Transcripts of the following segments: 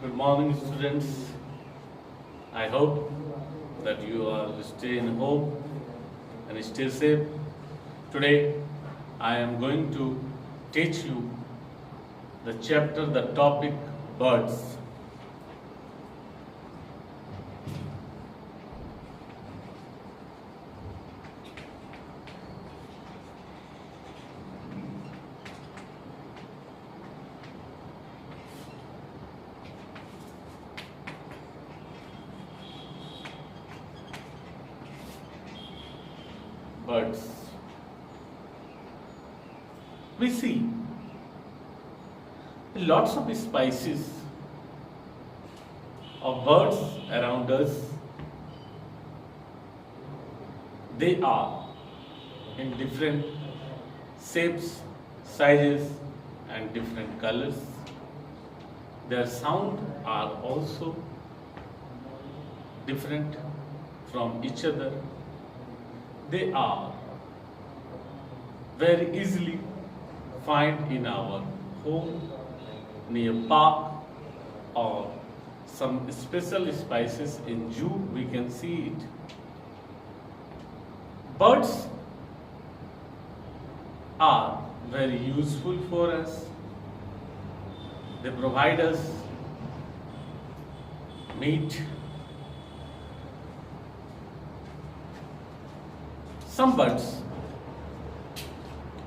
Good morning, students. I hope that you are stay in home and stay safe. Today, I am going to teach you the topic birds. Birds. We see lots of species of birds around us. They are in different shapes, sizes, and different colors. Their sound are also different from each other. They are very easily find in our home, near park, or some special species in zoo we can see it. Birds are very useful for us. They provide us meat. Some birds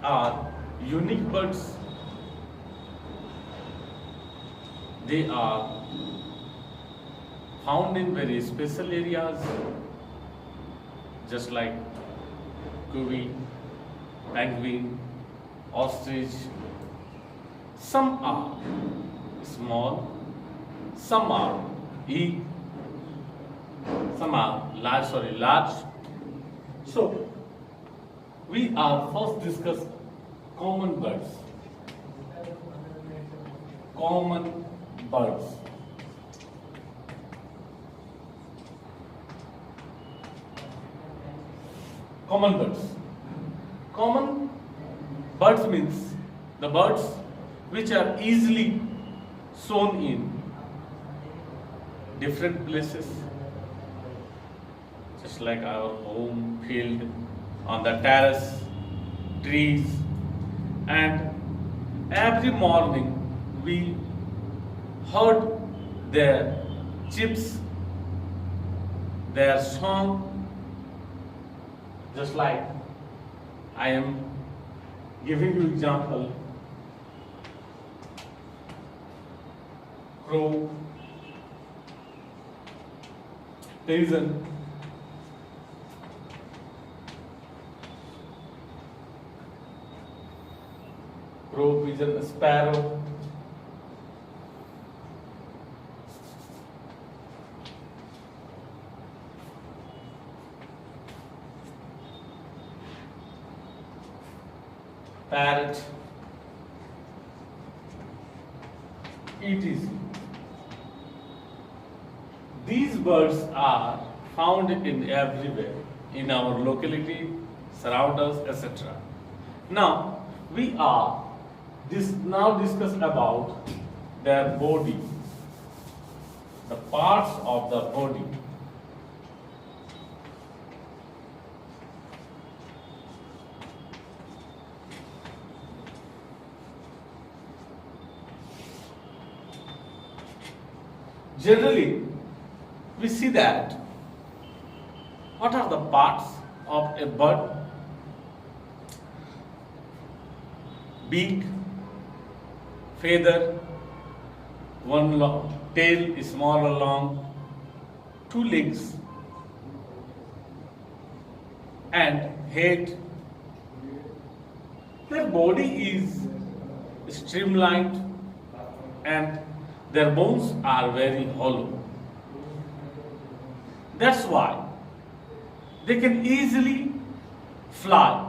are unique birds. They are found in very special areas, just like cuckoo, penguin, ostrich. Some are small, some are big, some are large. So, we are first discuss common birds. Common birds. Common birds. Common birds means the birds which are easily sown in different places, just like our home, field, on the terrace, trees, and every morning we heard their chips, their song, just like I am giving you example. Crow, pigeon, sparrow, parrot, etc. These birds are found in everywhere, in our locality, surround us, etc. Now, we are now discuss about their body, the parts of the body. Generally, we see that what are the parts of a bird? Beak, feather, one long, tail is small or long, two legs, and head. Their body is streamlined and their bones are very hollow. That's why they can easily fly.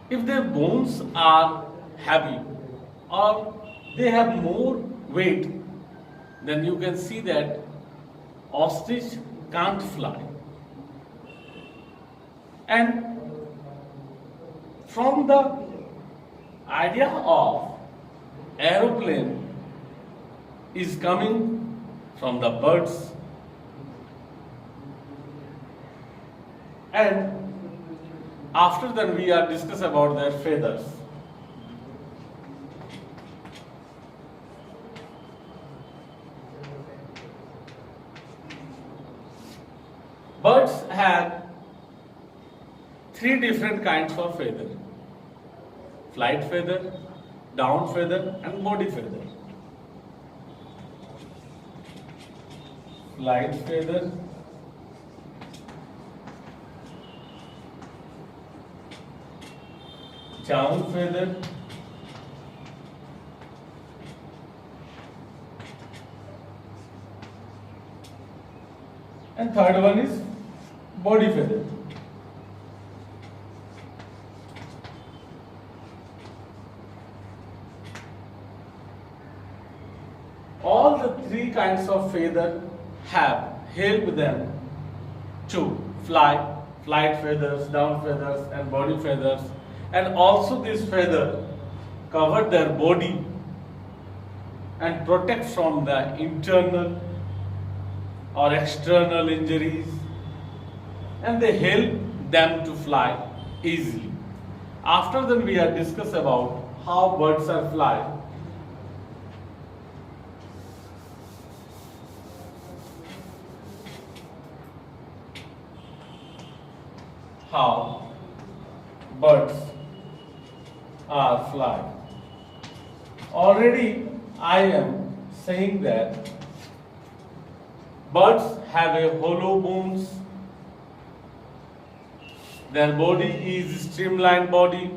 If their bones are heavy or they have more weight, then you can see that ostrich can't fly. And from the idea of aeroplane, is coming from the birds, and after that we are discuss about their feathers. Birds have three different kinds of feather: flight feather, down feather, and body feather. Flight feather, down feather, and third one is body feather. All the three kinds of feather have helped them to fly, flight feathers, down feathers, and body feathers, and also this feather cover their body and protect from the internal or external injuries, and they help them to fly easily. After that we are discuss about how birds are fly. How birds are fly. Already I am saying that birds have a hollow bones. Their body is streamlined body,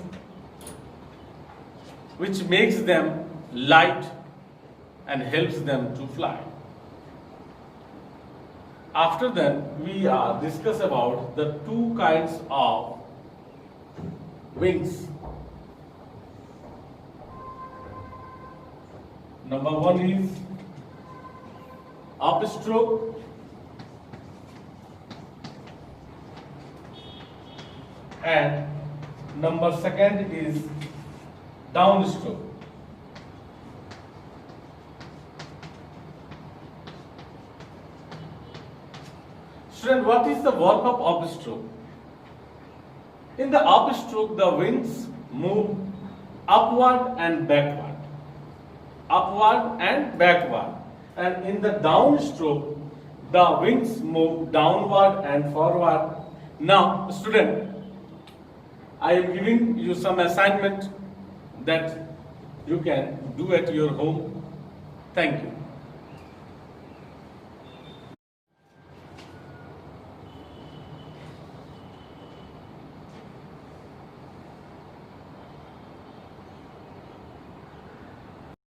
which makes them light and helps them to fly. After that, we are discuss about the two kinds of wings. Number one is upstroke, and number second is downstroke. Student, what is the work of upstroke? In the upstroke, the wings move upward and backward, upward and backward. And in the downstroke, the wings move downward and forward. Now, student, I am giving you some assignment that you can do at your home. Thank you.